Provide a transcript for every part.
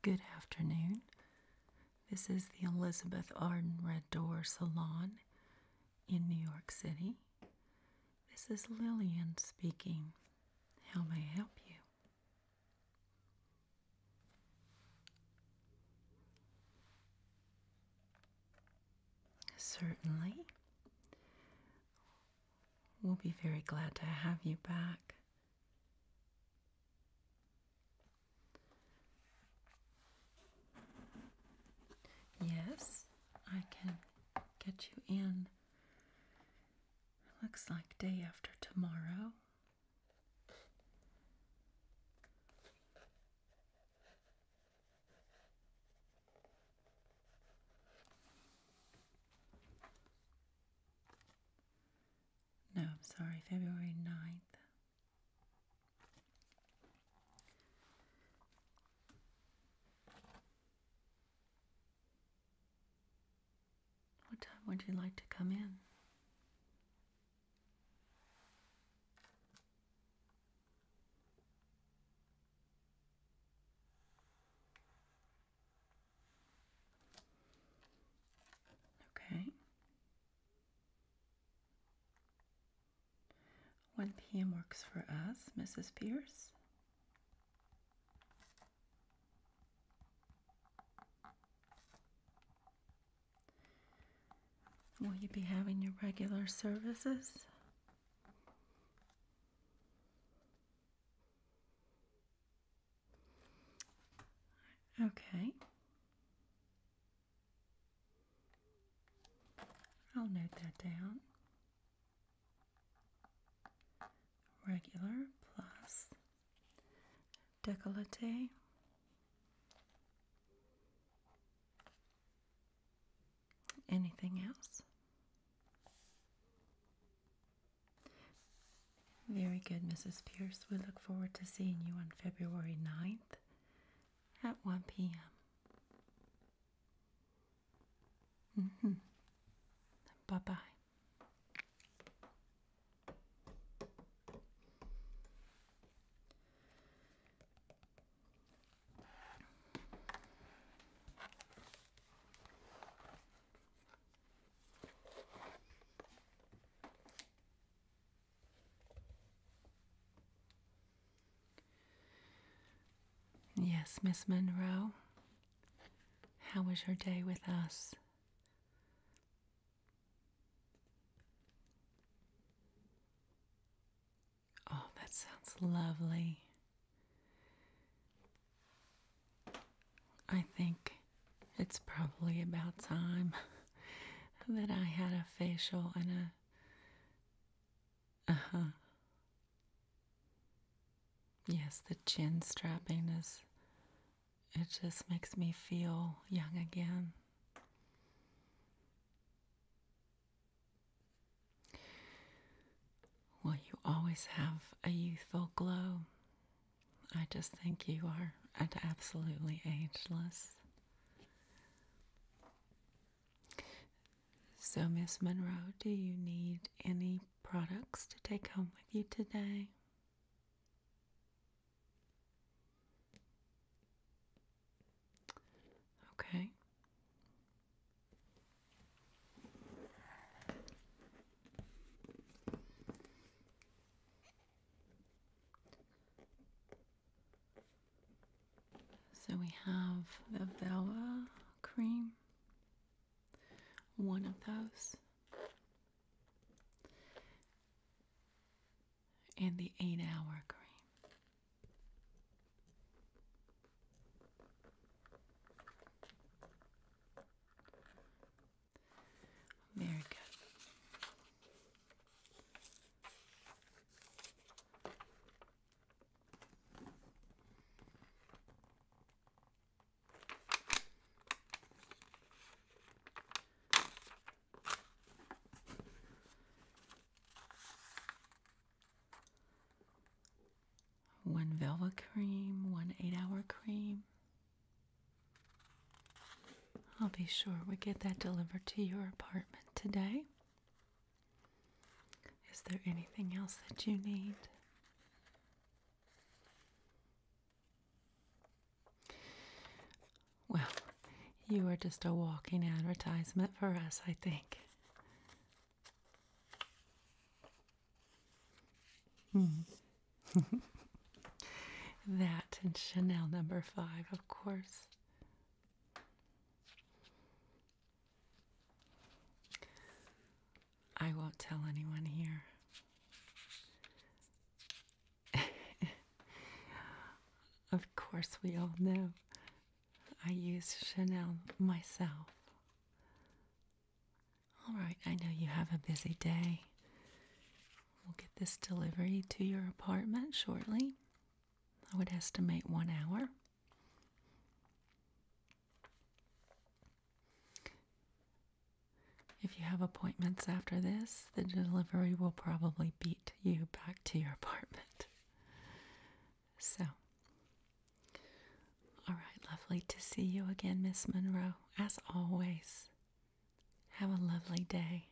Good afternoon. This is the Elizabeth Arden Red Door Salon in New York City. This is Lillian speaking. How may I help you? Certainly. We'll be very glad to have you back. Yes, I can get you in. Looks like day after tomorrow. No, I'm sorry, February 9th. What time would you like to come in? Okay. 1 p.m. works for us, Mrs. Pierce. Will you be having your regular services? Okay. I'll note that down. Regular plus décolleté. Anything else? Very good, Mrs. Pierce. We look forward to seeing you on February 9th at 1 p.m. Bye-bye. Yes, Miss Monroe. How was your day with us? Oh, that sounds lovely. I think it's probably about time that I had a facial and Yes, the chin strapping it just makes me feel young again. Well, you always have a youthful glow. I just think you are absolutely ageless. So, Miss Monroe, do you need any products to take home with you today? Okay. So we have the Velva cream, one of those, and the 8-hour cream. Very good. One Velva cream, one 8-hour cream. I'll be sure we get that delivered to your apartment today. Is there anything else that you need? You are just a walking advertisement for us, I think. That and Chanel number 5, of course. I won't tell anyone here. Of course, we all know I use Chanel myself. All right, I know you have a busy day. We'll get this delivery to your apartment shortly. I would estimate 1 hour. If you have appointments after this, the delivery will probably beat you back to your apartment. So, all right, lovely to see you again, Miss Monroe, as always. Have a lovely day.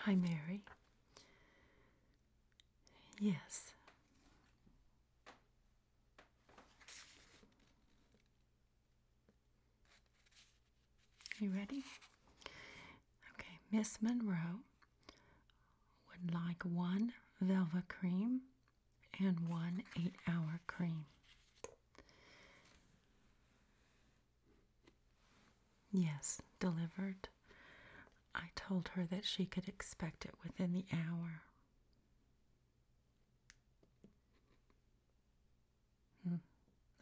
Hi, Mary. Yes. You ready? Okay, Miss Monroe would like 1 velvet cream and 1 8-hour cream. Yes, delivered. I told her that she could expect it within the hour.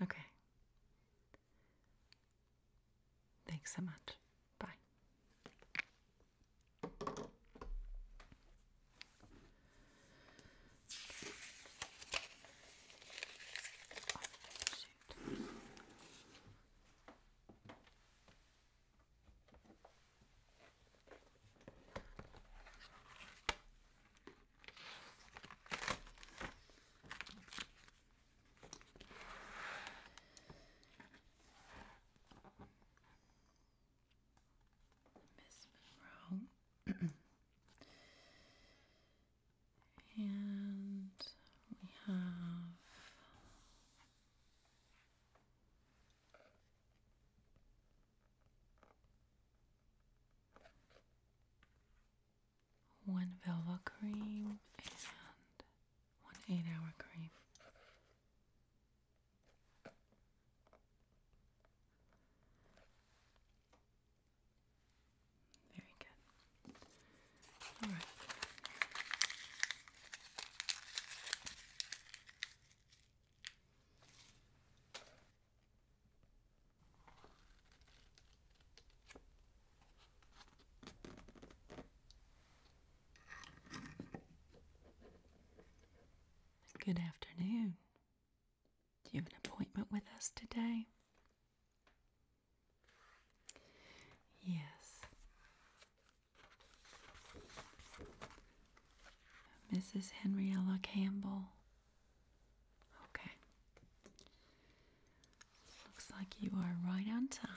Okay. Thanks so much. Bye. Shoot. Miss Monroe. And we have one velvet cream and 1 8-hour cream. Very good. All right. Good afternoon. Do you have an appointment with us today? Yes. Mrs. Henrietta Campbell. Okay. Looks like you are right on time.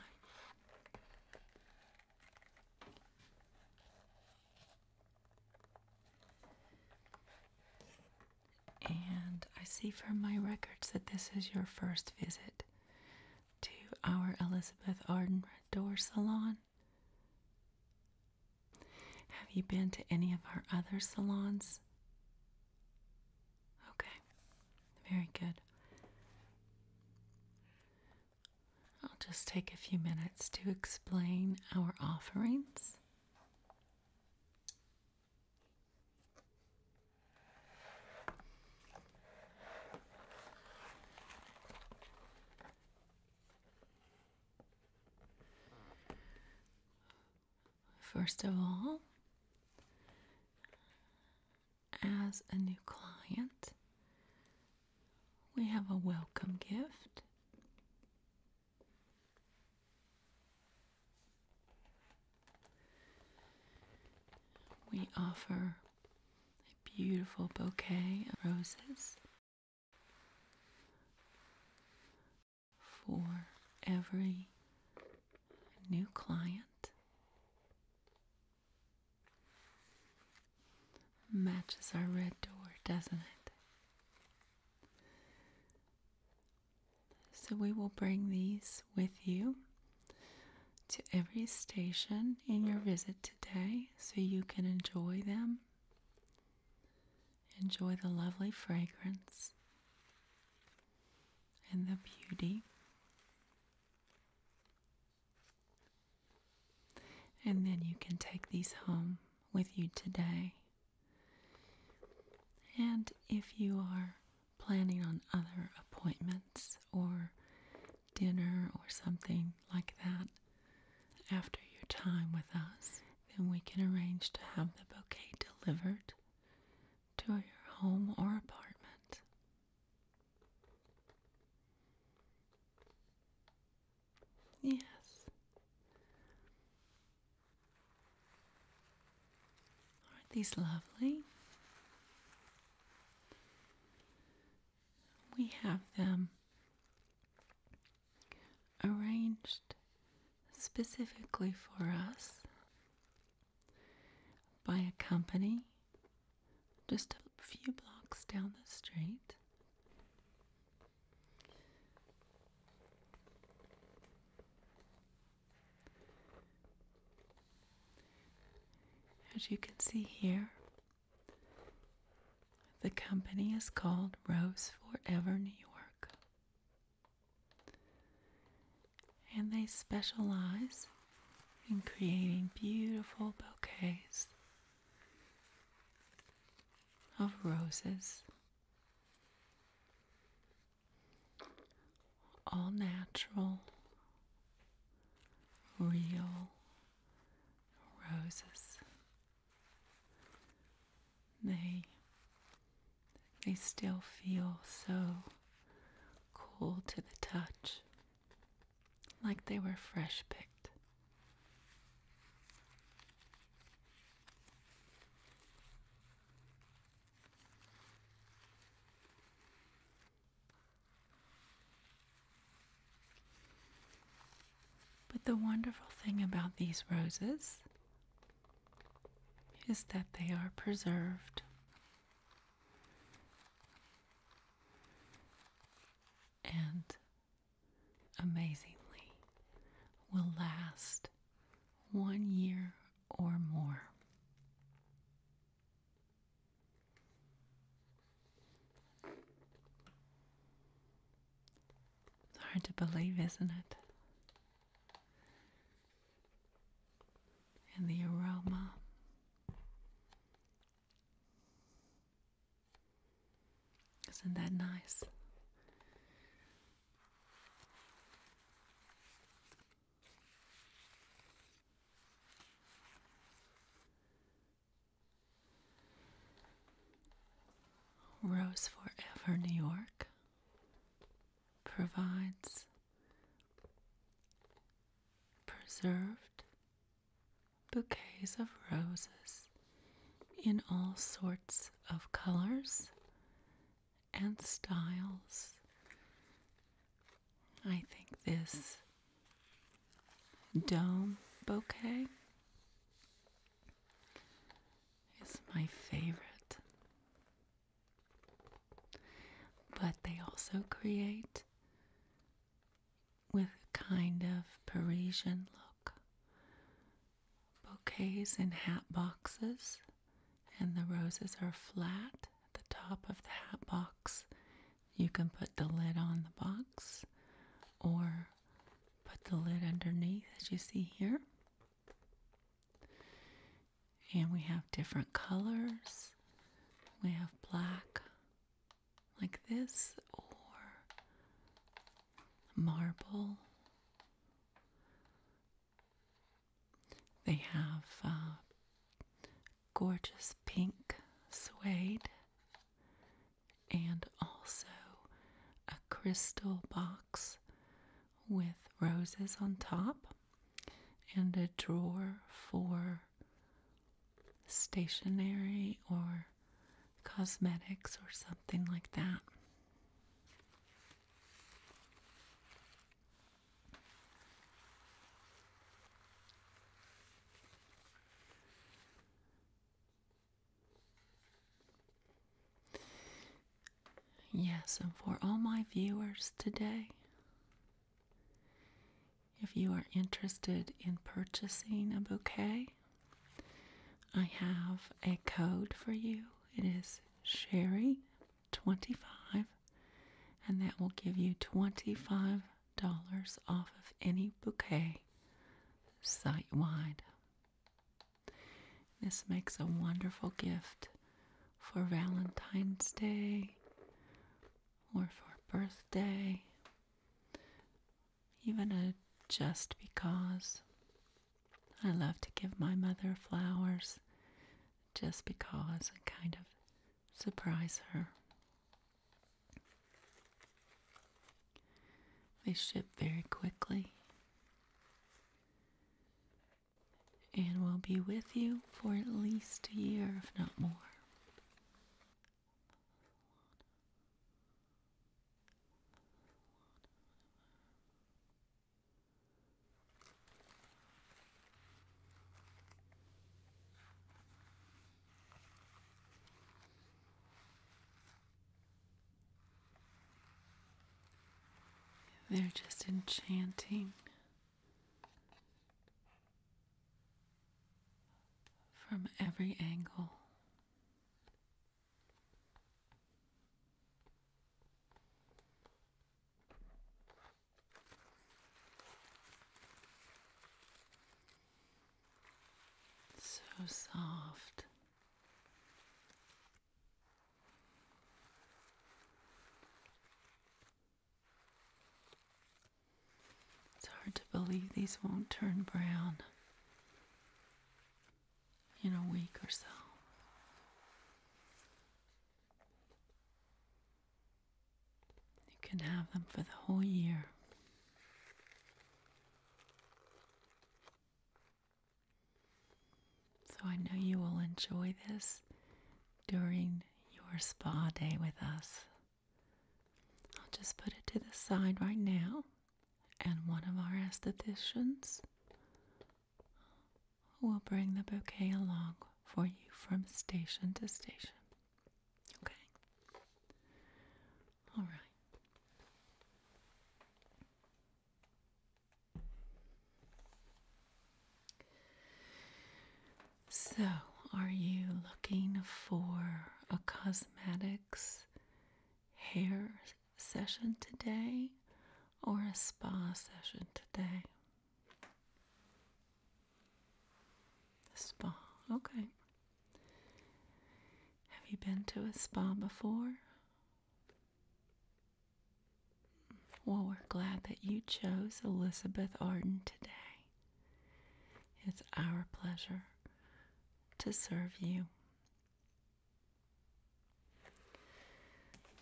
And I see from my records that this is your first visit to our Elizabeth Arden Red Door Salon. Have you been to any of our other salons? Okay, very good. I'll just take a few minutes to explain our offerings. First of all, as a new client, we have a welcome gift. We offer a beautiful bouquet of roses for every new client. Matches our red door, doesn't it? So we will bring these with you to every station in your visit today so you can enjoy them. Enjoy the lovely fragrance and the beauty. And then you can take these home with you today. And if you are planning on other appointments or dinner or something like that after your time with us, then we can arrange to have the bouquet delivered to your home or apartment. Yes. Aren't these lovely? We have them arranged specifically for us by a company just a few blocks down the street. As you can see here, the company is called Rose Forever New York, and they specialize in creating beautiful bouquets of roses, all natural, real roses. They still feel so cool to the touch, like they were fresh picked. But the wonderful thing about these roses is that they are preserved. And amazingly will last 1 year or more. It's hard to believe, isn't it? And the aroma. Isn't that nice? Rose Forever New York provides preserved bouquets of roses in all sorts of colors and styles. I think this dome bouquet is my favorite. But they also create with a kind of Parisian look. Bouquets in hat boxes, and the roses are flat at the top of the hat box. You can put the lid on the box or put the lid underneath, as you see here. And we have different colors. We have black, like this, or marble. They have gorgeous pink suede and also a crystal box with roses on top and a drawer for stationery or cosmetics or something like that. Yes, and for all my viewers today, if you are interested in purchasing a bouquet, I have a code for you. It is Sherry25, and that will give you $25 off of any bouquet site-wide. This makes a wonderful gift for Valentine's Day or for birthday, even a just because. I love to give my mother flowers just because and kind of surprise her. They ship very quickly and will be with you for at least a year, if not more. They're just enchanting from every angle. So soft. It's hard to believe these won't turn brown in a week or so. You can have them for the whole year. So I know you will enjoy this during your spa day with us. I'll just put it to the side right now, and one of our estheticians will bring the bouquet along for you from station to station. Okay? All right. So, are you looking for a cosmetics hair session today or a spa session today? Spa, okay. Have you been to a spa before? Well, we're glad that you chose Elizabeth Arden today. It's our pleasure to serve you.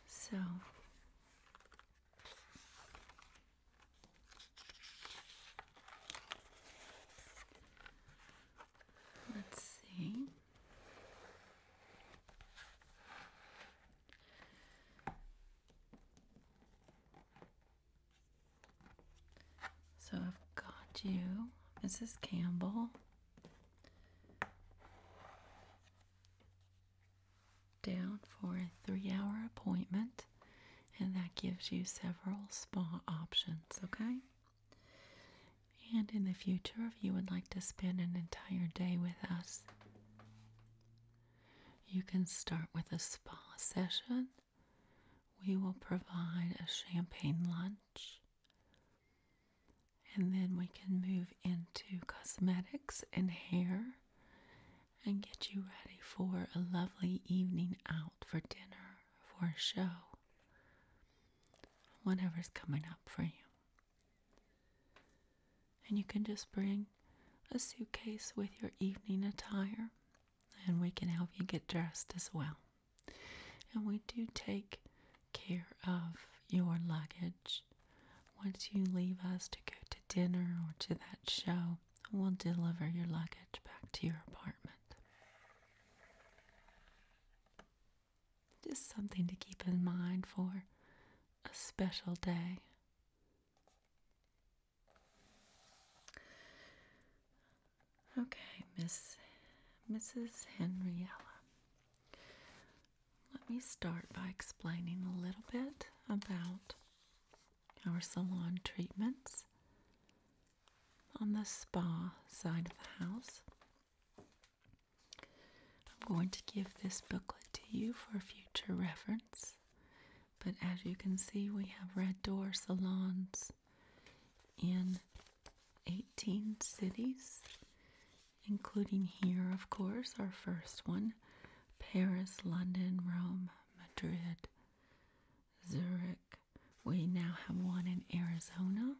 So, let's see. So I've got you, Mrs. Campbell, down for a 3-hour appointment, and that gives you several spa options, okay? And in the future, if you would like to spend an entire day with us, you can start with a spa session. We will provide a champagne lunch, and then we can move into cosmetics and hair and get you ready for a lovely evening out for dinner, for a show, whatever's coming up for you. And you can just bring a suitcase with your evening attire, and we can help you get dressed as well. And we do take care of your luggage. Once you leave us to go to dinner or to that show, we'll deliver your luggage back to your apartment. Just something to keep in mind for a special day. Okay, Mrs. Henriella. Let me start by explaining a little bit about our salon treatments on the spa side of the house. I'm going to give this booklet to you for future reference, but as you can see, we have red door salons in 18 cities, including here, of course, our first one, Paris, London, Rome, Madrid, Zurich. We now have one in Arizona,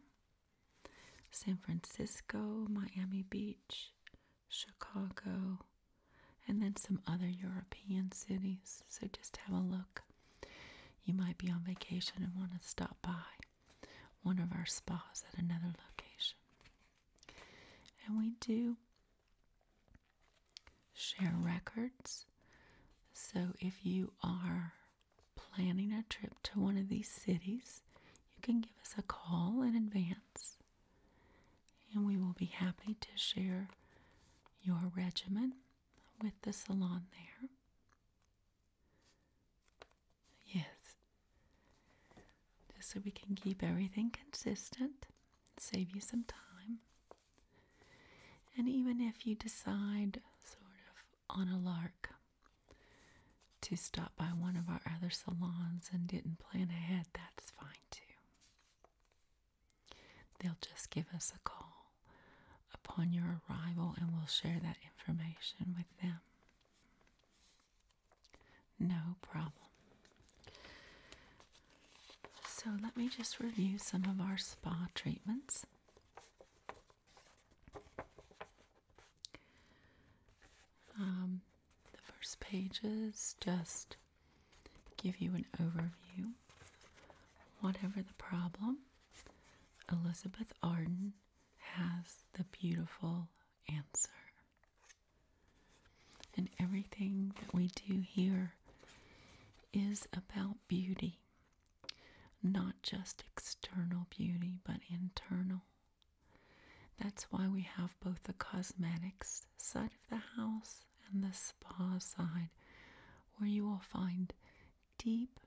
San Francisco, Miami Beach, Chicago, and then some other European cities. So just have a look. You might be on vacation and want to stop by one of our spas at another location. And we do share records. So if you are planning a trip to one of these cities, you can give us a call in advance, and we will be happy to share your regimen with the salon there. Yes, just so we can keep everything consistent, save you some time. And even if you decide, sort of on a lark, to stop by one of our other salons and didn't plan ahead, that's fine too. They'll just give us a call upon your arrival and we'll share that information with them. No problem. So let me just review some of our spa treatments. The first pages just give you an overview. Whatever the problem, Elizabeth Arden has the beautiful answer. And everything that we do here is about beauty. Not just external beauty, but internal. That's why we have both the cosmetics side of the house and the spa side, where you will find deep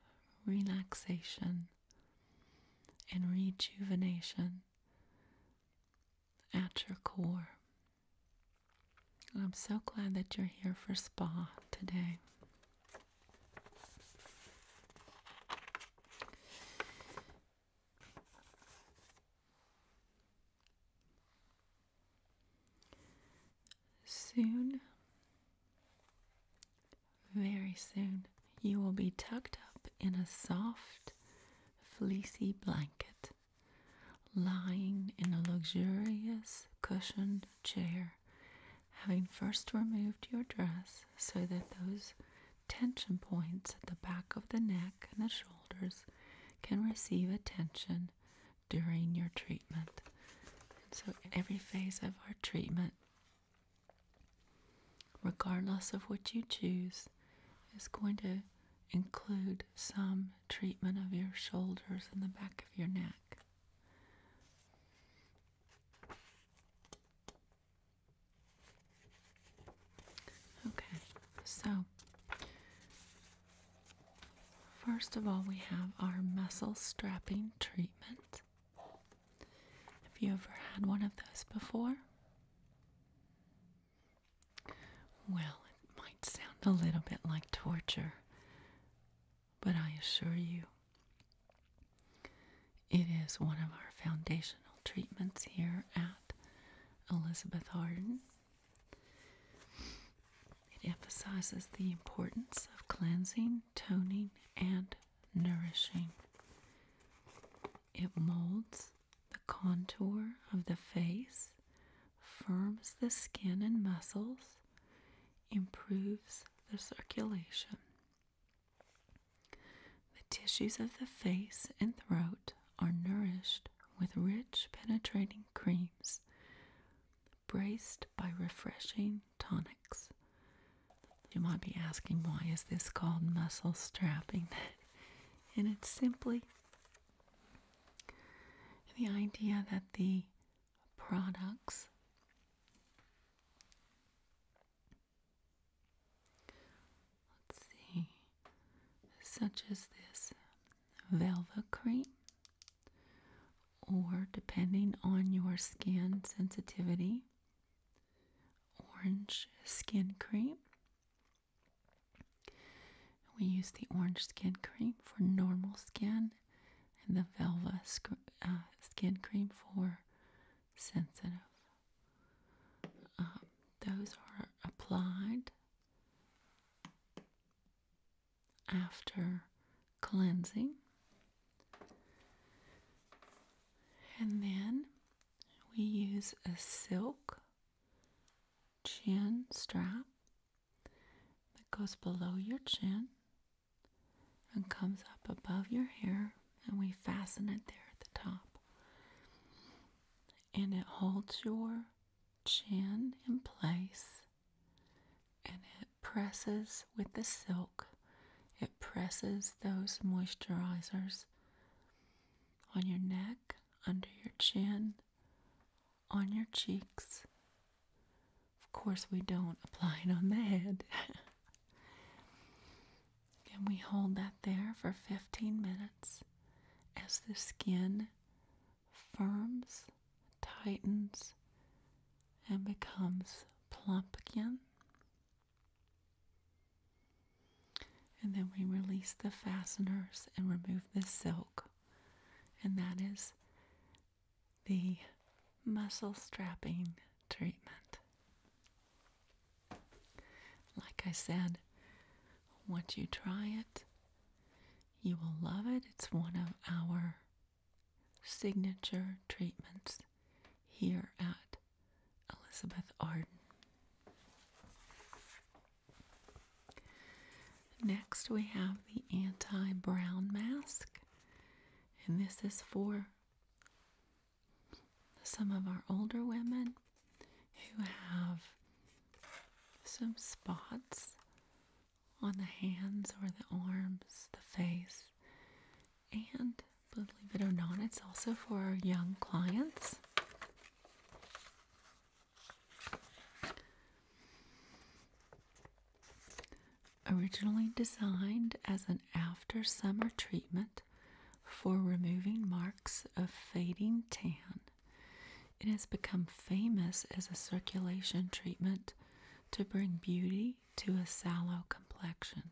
relaxation and rejuvenation at your core. I'm so glad that you're here for spa today. Soon, very soon, you will be tucked up in a soft, fleecy blanket, lying in a luxurious, cushioned chair, having first removed your dress so that those tension points at the back of the neck and the shoulders can receive attention during your treatment. And so every phase of our treatment, regardless of what you choose, is going to include some treatment of your shoulders and the back of your neck. Okay, so first of all, we have our muscle strapping treatment. Have you ever had one of those before? Well, it might sound a little bit like torture, but I assure you, it is one of our foundational treatments here at Elizabeth Arden. It emphasizes the importance of cleansing, toning, and nourishing. It molds the contour of the face, firms the skin and muscles, improves the circulation. The tissues of the face and throat are nourished with rich, penetrating creams, braced by refreshing tonics. You might be asking, why is this called muscle strapping? And it's simply the idea that the products such as this velvet cream, or depending on your skin sensitivity, orange skin cream. We use the orange skin cream for normal skin and the velvet skin cream for sensitive. Those are applied after cleansing, and then we use a silk chin strap that goes below your chin and comes up above your hair, and we fasten it there at the top, and it holds your chin in place, and it presses with the silk. It presses those moisturizers on your neck, under your chin, on your cheeks. Of course, we don't apply it on the head. And we hold that there for 15 minutes as the skin firms, tightens, and becomes plump again. And then we release the fasteners and remove the silk. And that is the muscle strapping treatment. Like I said, once you try it, you will love it. It's one of our signature treatments here at Elizabeth Arden. Next, we have the anti-brown mask, and this is for some of our older women who have some spots on the hands or the arms, the face, and believe it or not, it's also for our young clients. Originally designed as an after summer treatment for removing marks of fading tan, it has become famous as a circulation treatment to bring beauty to a sallow complexion.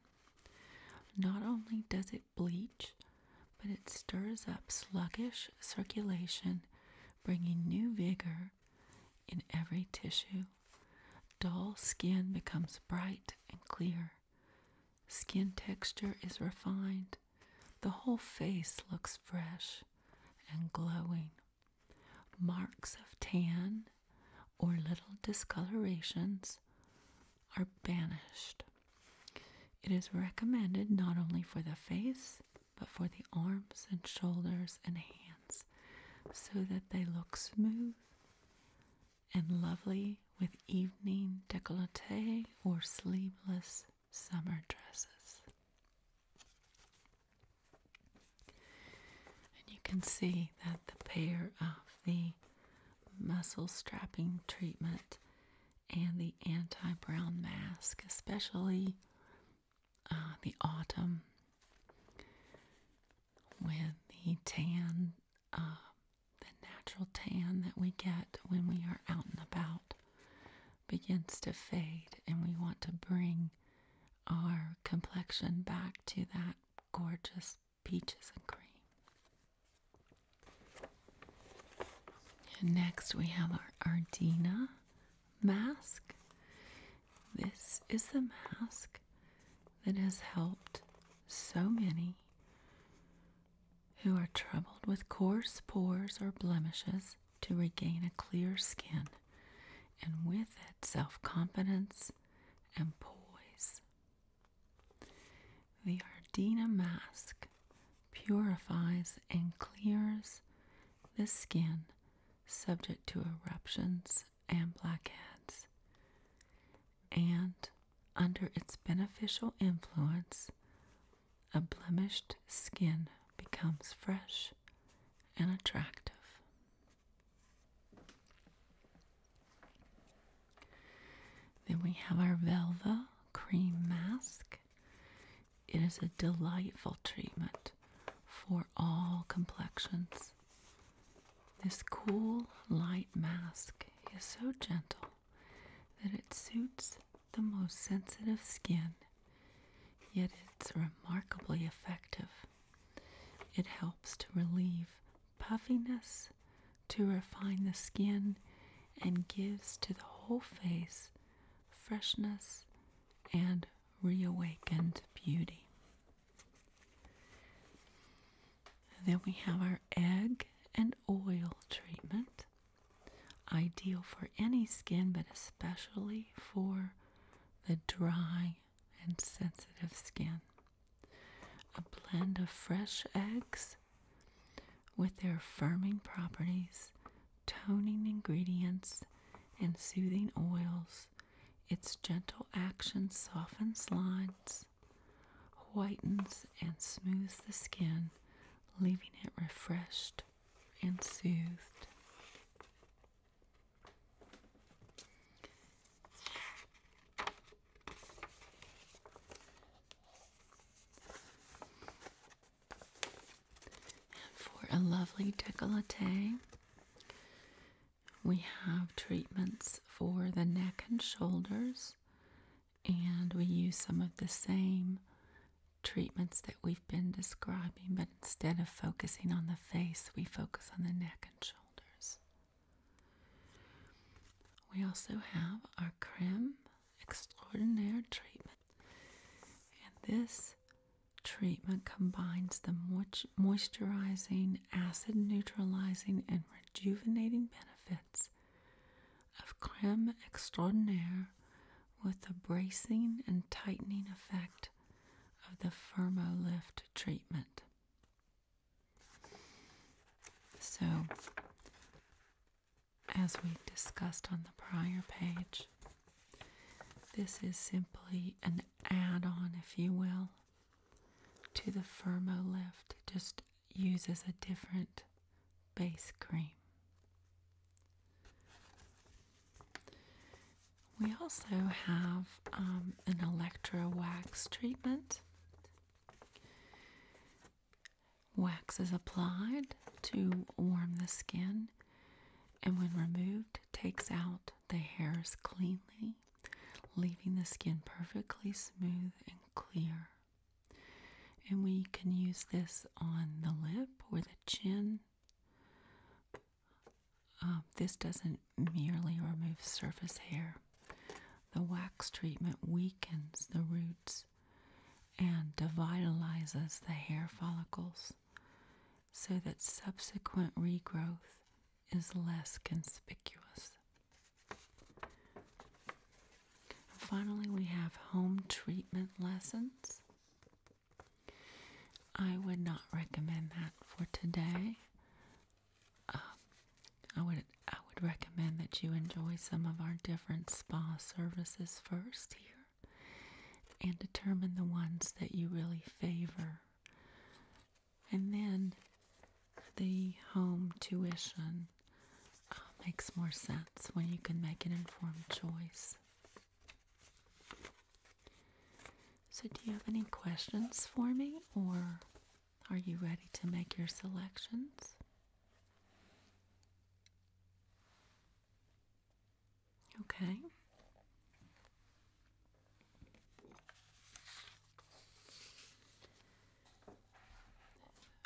Not only does it bleach, but it stirs up sluggish circulation, bringing new vigor in every tissue. Dull skin becomes bright and clear. Skin texture is refined. The whole face looks fresh and glowing. Marks of tan or little discolorations are banished. It is recommended not only for the face, but for the arms and shoulders and hands, so that they look smooth and lovely with evening décolleté or sleeveless summer dresses. And you can see that the pair of the muscle strapping treatment and the anti-brown mask, especially the autumn, with the tan, the natural tan that we get when we are out and about, begins to fade, and we want to bring our complexion back to that gorgeous peaches and cream. And next we have our Arden mask. This is the mask that has helped so many who are troubled with coarse pores or blemishes to regain a clear skin, and with it self-confidence and poise. The Arden mask purifies and clears the skin subject to eruptions and blackheads, and Under its beneficial influence, a blemished skin becomes fresh and attractive. Then we have our Velva Cream Mask. It is a delightful treatment for all complexions. This cool, light mask is so gentle that it suits the most sensitive skin, yet it's remarkably effective. It helps to relieve puffiness, to refine the skin, and gives to the whole face freshness and reawakened beauty. Then we have our egg and oil treatment, ideal for any skin, but especially for the dry and sensitive skin. A blend of fresh eggs with their firming properties, toning ingredients, and soothing oils. Its gentle action softens lines, whitens, and smooths the skin, leaving it refreshed and soothed. For a lovely décolleté, we have treatments for the neck and shoulders, and we use some of the same treatments that we've been describing, but instead of focusing on the face, we focus on the neck and shoulders. We also have our Creme Extraordinaire treatment, and this treatment combines the moisturizing, acid neutralizing, and rejuvenating benefits of Creme Extraordinaire with the bracing and tightening effect of the Firmo-Lift treatment. So, as we discussed on the prior page, this is simply an add-on, if you will, to the Firmo-Lift. It just uses a different base cream. We also have an electro wax treatment. Wax is applied to warm the skin, and when removed, takes out the hairs cleanly, leaving the skin perfectly smooth and clear. And we can use this on the lip or the chin. This doesn't merely remove surface hair. The wax treatment weakens the roots and devitalizes the hair follicles so that subsequent regrowth is less conspicuous. Finally, we have home treatment lessons. I would not recommend that for today. I would recommend that you enjoy some of our different spa services first here and determine the ones that you really favor. And then the home tuition makes more sense when you can make an informed choice. So do you have any questions for me, or are you ready to make your selections? Okay.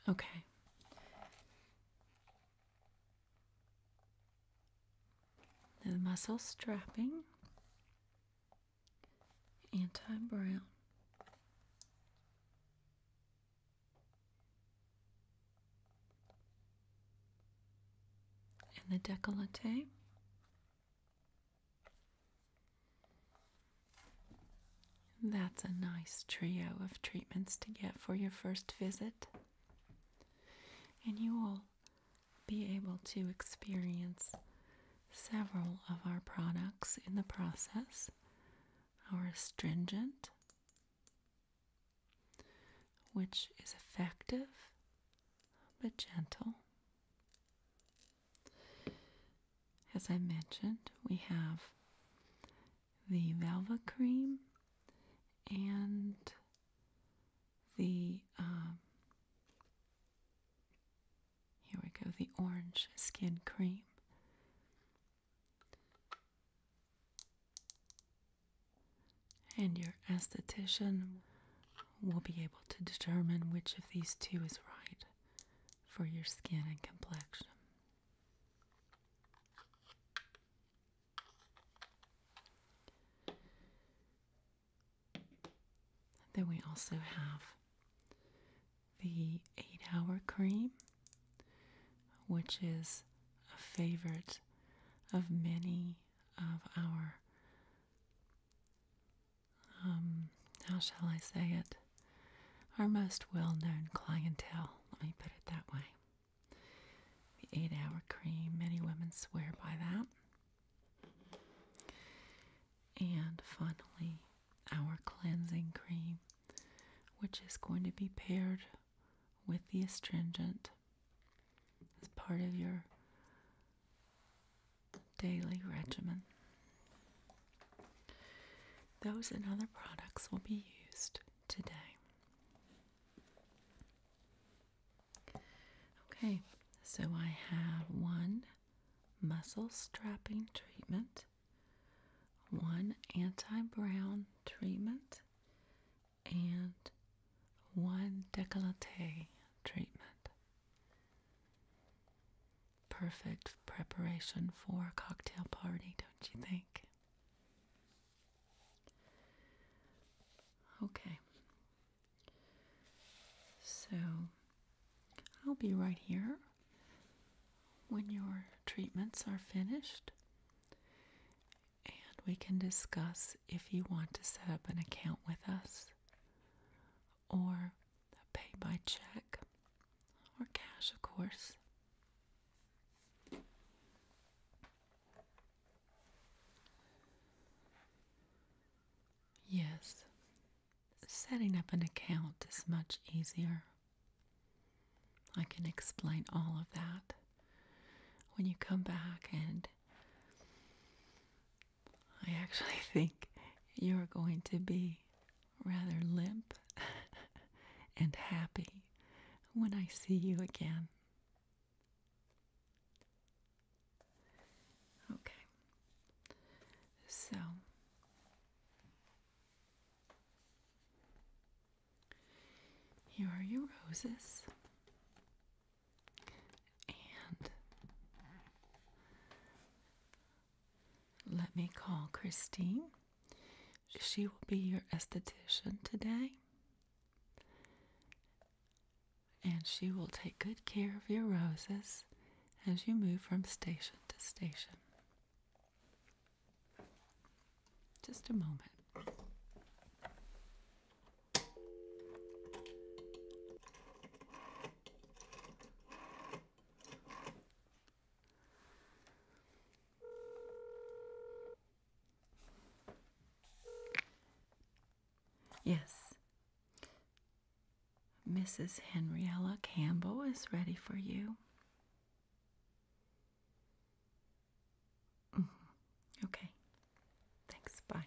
Okay. The muscle strapping, anti-brown, and the décolleté. That's a nice trio of treatments to get for your first visit. And you will be able to experience several of our products in the process. our astringent, which is effective but gentle. As I mentioned, we have the velvet cream and the, here we go, the orange skin cream. And your esthetician will be able to determine which of these two is right for your skin and complexion. Then we also have the 8-hour cream, which is a favorite of many of our, how shall I say it, our most well-known clientele. Let me put it that way. The 8-hour cream, many women swear by that. And finally, our cleansing cream, which is going to be paired with the astringent as part of your daily regimen. Those and other products will be used today. Okay, so I have one muscle strapping treatment, one anti-brown treatment, and one décolleté treatment. Perfect preparation for a cocktail party, don't you think? Okay. So, I'll be right here when your treatments are finished, and we can discuss if you want to set up an account with us or pay by check or cash, of course. Yes, setting up an account is much easier. I can explain all of that when you come back, and I actually think you're going to be rather limp and happy when I see you again. Okay, so here are your roses, and let me call Christine. She will be your esthetician today, and she will take good care of your roses as you move from station to station. Just a moment. Yes, Mrs. Henrietta Campbell is ready for you. Okay, thanks, bye.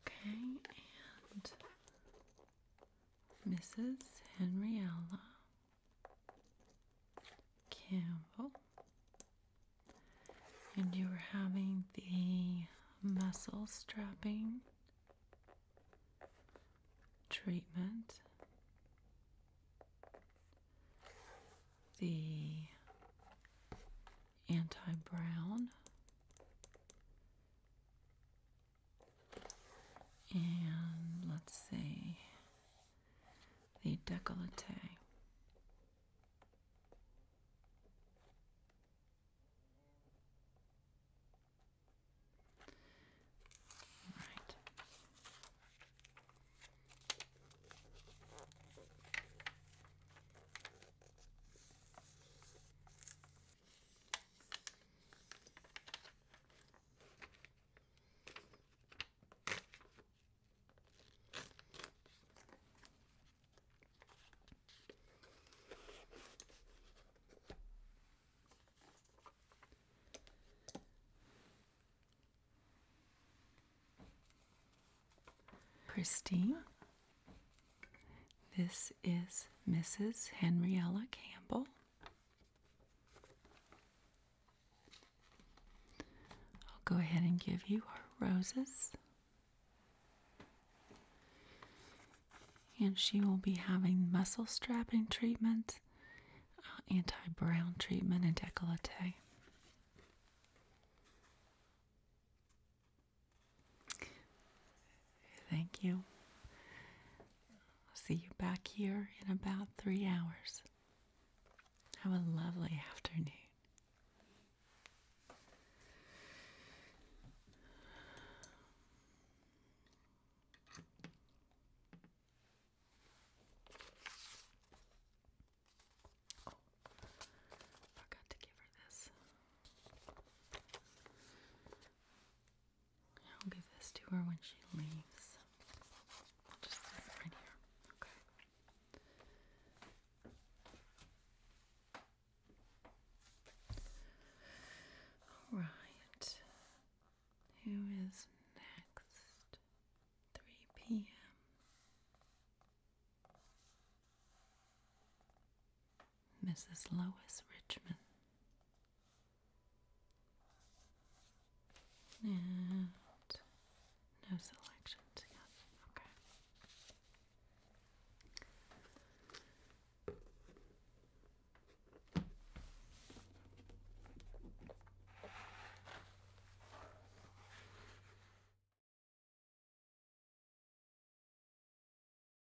Okay, and Mrs. Henrietta Campbell, and you are having the muscle strapping treatment, the anti-brown, and let's see, the décolleté. Right. Christine. This is Mrs. Henrietta Campbell. I'll go ahead and give you her roses. And she will be having muscle strapping treatment, anti-brown treatment, and décolleté. Thank you. I'll see you back here in about 3 hours. Have a lovely afternoon. Oh, forgot to give her this. I'll give this to her when she leaves. I'll just set it right here. Okay. All right. Who is next? 3 p.m. Mrs. Lois Richmond. And no Salon.